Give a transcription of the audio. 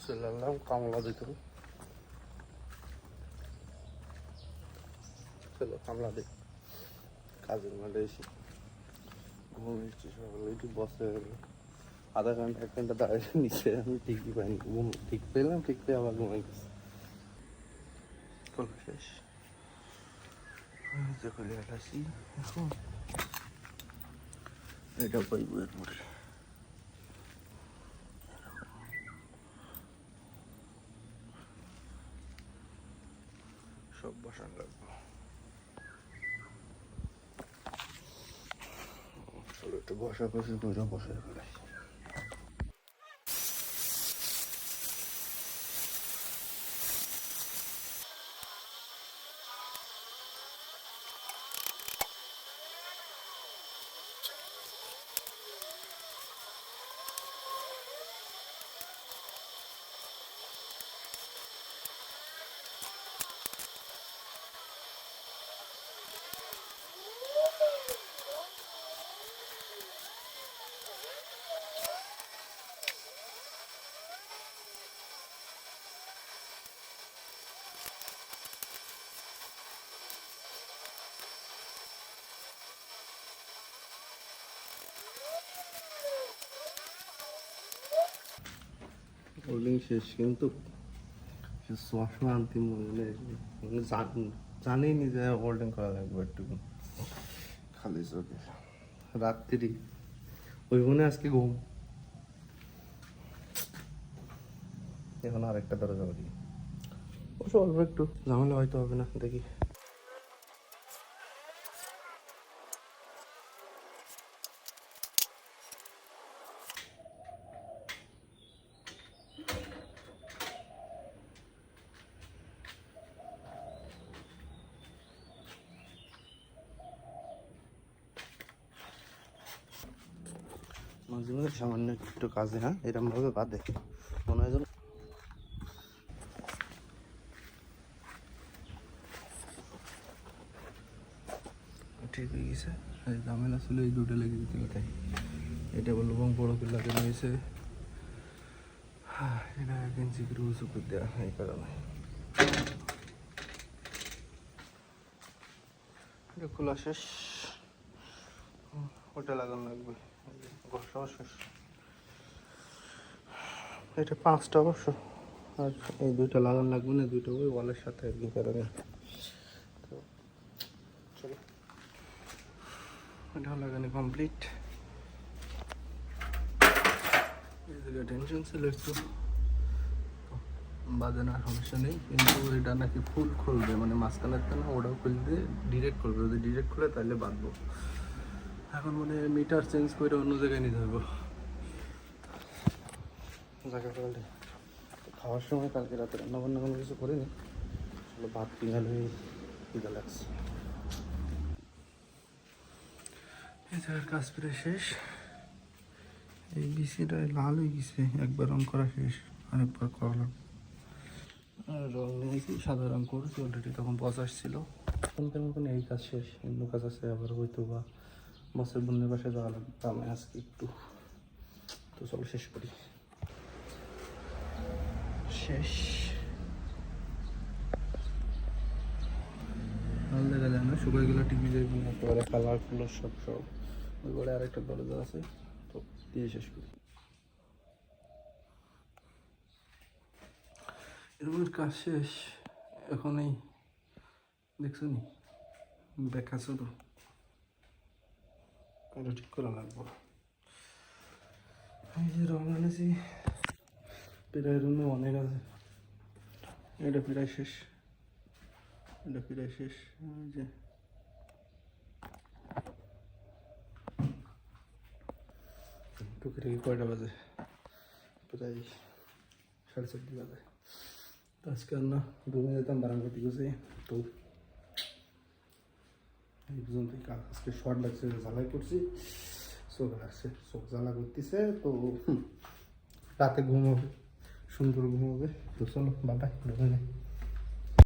চলে এলাম কামলা দিতে। চলো কামলা দিই, কাজের মাঠে এসে ঘুমিয়েছি সকালে একটু বসে আধা ঘন্টা 1 ঘন্টা দাঁড়িয়ে নিচে আমি ঠিকই পাইনি, ঘুম ঠিক পেলাম, ঠিক পেয়ে আবার ঘুমাই গেছি। শেষ খুলে আসি এখন, এটা পাইব এরপরে সব বসান লাগবে। চলো একটু বসাবসি করে বসে ফেলাই। হোল্ডিং শেষ, কিন্তু চশমা আনতে মনে জানেই নি যে হোল্ডিং করা লাগবে একটু খালি চোখে। রাত্রি ওই মনে আজকে ঘুম, এখন আরেকটা দরজা বাড়ি। অবশ্য অল্প একটু ঝামেলা হয়তো হবে না, দেখি। মাঝে মাঝে সামান্য একটু কাজে, হ্যাঁ এরকম ভাবে বাদে মনে হয় যেন ঠিক হয়ে গেছে। এই ঝামেলা ছিল এই দুটো লেগে দিতে কোথায়, এটা বললো এবং বড় করে লাগানো হয়েছে, এটা 1 ইঞ্চি করে উঁচু করে দেওয়া এই কারণে। এটা খোলা শেষ, ওটা লাগানো লাগবে, ঘষাও শেষ। এটা 5টা অবশ্য, আর এই 2টা লাগানো লাগবে না, 2টা ওই ওয়ালের সাথে আর কি কারণে। তো চলো, এটা লাগানো কমপ্লিট। এই জায়গায় টেনশন ছিল একটু, বাজে না সমস্যা নেই, কিন্তু এটা নাকি ফুল খুলবে, মানে মাঝখানে একটা না ওটাও খুলতে ডিরেক্ট খুলবে, যদি ডিরেক্ট খুলে তাহলে বাঁধবো। এখন মানে মিটার চেঞ্জ করে অন্য জায়গায় নিতে হবে জায়গা করলে। খাওয়ার সময় কালকে রাতে রান্না বান্না কোনো কিছু করিনি, আসলে ভাত পিঙাল হয়ে খিদে লাগছে। এই জায়গার কাজ প্রায় শেষ। এই বিসিটা লাল হয়ে গেছে, একবার রং করা শেষ, আরেকবার করা লাগবে। আর রং নিয়েছি, সাদা রং করেছি অলরেডি, তখন বস আসছিল। কোনখানে মতন এই কাজ শেষ, অন্য কাজ আছে আবার হয়তো বা বসের বোনের বাসায় যাওয়া লাগবে আমি আজকে একটু। তো চলো শেষ করি। শেষ ভালো দেখা যায় না, শুকাই গেলে টিভি যাইব না, একেবারে কালার কুলার সব সব। ওই ঘরে আরেকটা দরজা আছে, তো দিয়ে শেষ করি। এরকমের কাজ শেষ, এখন এই দেখছো নি ব্যাখ্যা শুধু এটা ঠিক করা লাগবো। এই যে রং আনেছি, প্রায় রুমে অনেক আছে, এটা প্রায় শেষ, এটা প্রায় শেষ। এই যে টুকিটাকি কয়টা বাজে, প্রায় 4:30 বাজে। তো আজকে আর না, রুমে যেতাম বারাঙ্গা দিকে, তো এই পর্যন্ত আজকে শর্ট লাগছে, জ্বালাই করছি, চোখ লাগছে, চোখ জ্বালা করতেছে। তো রাতে ঘুম হবে, সুন্দর ঘুম হবে। তো চলো বাবাই, ঘুমে যাই।